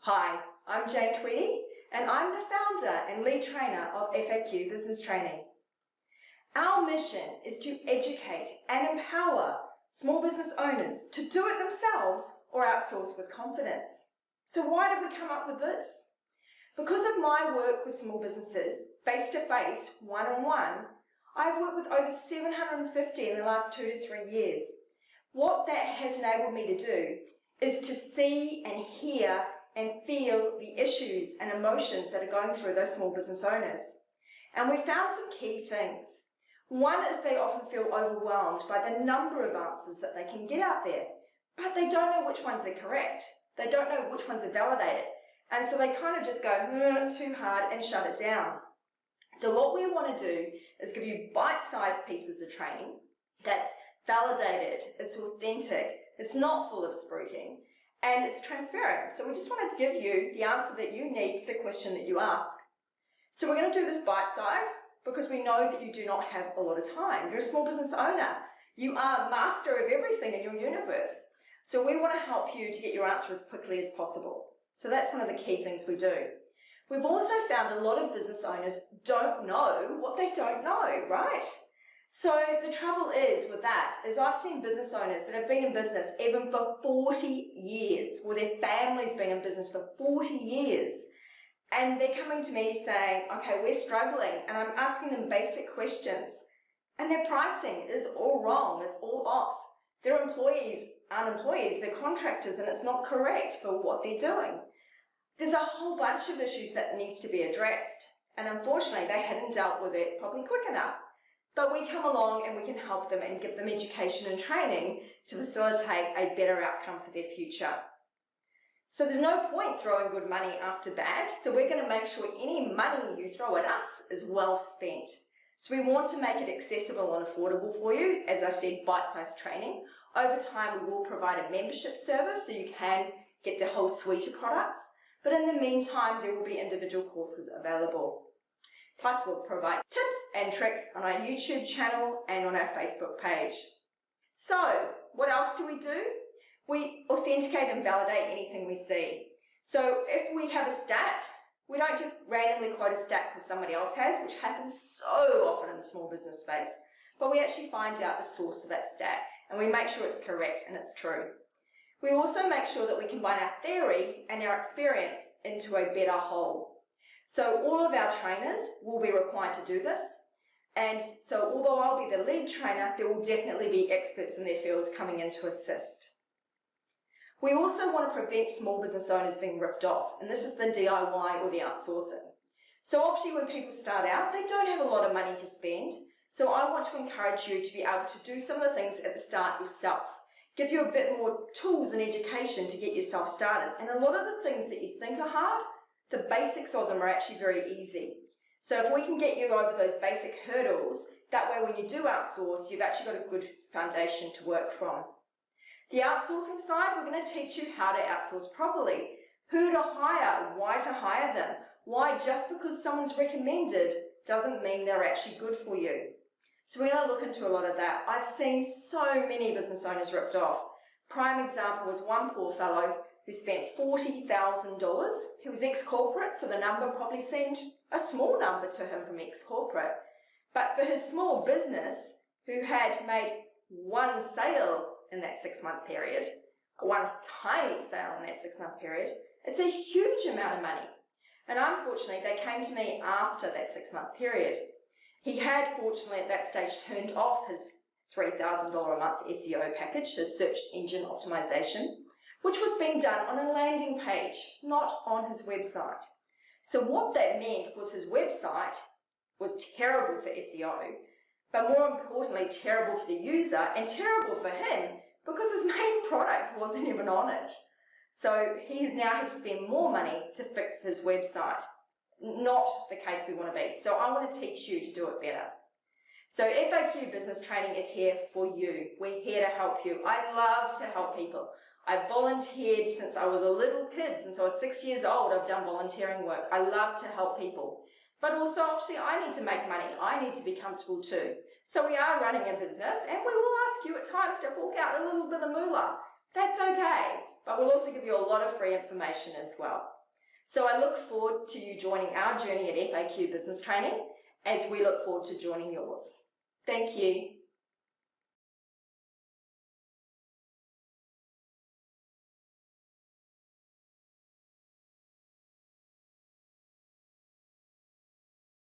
Hi, I'm Jane Tweedy, and I'm the founder and lead trainer of FAQ Business Training. Our mission is to educate and empower small business owners to do it themselves or outsource with confidence. So why did we come up with this? Because of my work with small businesses, face-to-face, one-on-one, I've worked with over 750 in the last 2 to 3 years. What that has enabled me to do is to see and hear and feel the issues and emotions that are going through those small business owners. And we found some key things. One is they often feel overwhelmed by the number of answers that they can get out there, but they don't know which ones are correct. They don't know which ones are validated. And so they kind of just go, too hard, and shut it down. So what we want to do is give you bite-sized pieces of training that's validated, it's authentic, it's not full of spruiking, and it's transparent. So we just want to give you the answer that you need to the question that you ask. So we're going to do this bite-size because we know that you do not have a lot of time. You're a small business owner. You are master of everything in your universe. So we want to help you to get your answer as quickly as possible. So that's one of the key things we do. We've also found a lot of business owners don't know what they don't know, right? So the trouble is with that is I've seen business owners that have been in business even for 40 years, or their family's been in business for 40 years. And they're coming to me saying, okay, we're struggling, and I'm asking them basic questions. And their pricing is all wrong, it's all off. Their employees aren't employees, they're contractors, and it's not correct for what they're doing. There's a whole bunch of issues that needs to be addressed, and unfortunately they hadn't dealt with it probably quick enough. But we come along and we can help them and give them education and training to facilitate a better outcome for their future. So there's no point throwing good money after bad, so we're going to make sure any money you throw at us is well spent. So we want to make it accessible and affordable for you, as I said, bite-sized training. Over time we will provide a membership service so you can get the whole suite of products, but in the meantime there will be individual courses available. Plus we'll provide tips and tricks on our YouTube channel and on our Facebook page. So what else do? We authenticate and validate anything we see. So if we have a stat, we don't just randomly quote a stat because somebody else has, which happens so often in the small business space, but we actually find out the source of that stat and we make sure it's correct and it's true. We also make sure that we combine our theory and our experience into a better whole. So all of our trainers will be required to do this, and so although I'll be the lead trainer, there will definitely be experts in their fields coming in to assist. We also want to prevent small business owners being ripped off, and this is the DIY or the outsourcing. So obviously when people start out, they don't have a lot of money to spend, so I want to encourage you to be able to do some of the things at the start yourself, give you a bit more tools and education to get yourself started. And a lot of the things that you think are hard, the basics of them are actually very easy. So if we can get you over those basic hurdles, that way when you do outsource, you've actually got a good foundation to work from. The outsourcing side, we're going to teach you how to outsource properly, who to hire, why to hire them, why just because someone's recommended doesn't mean they're actually good for you. So we're going to look into a lot of that. I've seen so many business owners ripped off. Prime example was one poor fellow who spent $40,000. He was ex-corporate, so the number probably seemed a small number to him from ex-corporate. But for his small business, who had made one sale in that 6-month period, one tiny sale in that 6-month period, it's a huge amount of money. And unfortunately, they came to me after that 6-month period. He had, fortunately, at that stage turned off his $3,000 a month SEO package, his search engine optimization, which was being done on a landing page, not on his website. So what that meant was his website was terrible for SEO, but more importantly, terrible for the user and terrible for him because his main product wasn't even on it. So he's now had to spend more money to fix his website. Not the case we want to be. So I want to teach you to do it better. So FAQ Business Training is here for you. We're here to help you. I love to help people. I've volunteered since I was a little kid. Since I was 6 years old, I've done volunteering work. I love to help people. But also, obviously, I need to make money. I need to be comfortable too. So we are running a business, and we will ask you at times to fork out a little bit of moolah. That's okay. But we'll also give you a lot of free information as well. So I look forward to you joining our journey at FAQ Business Training as we look forward to joining yours. Thank you.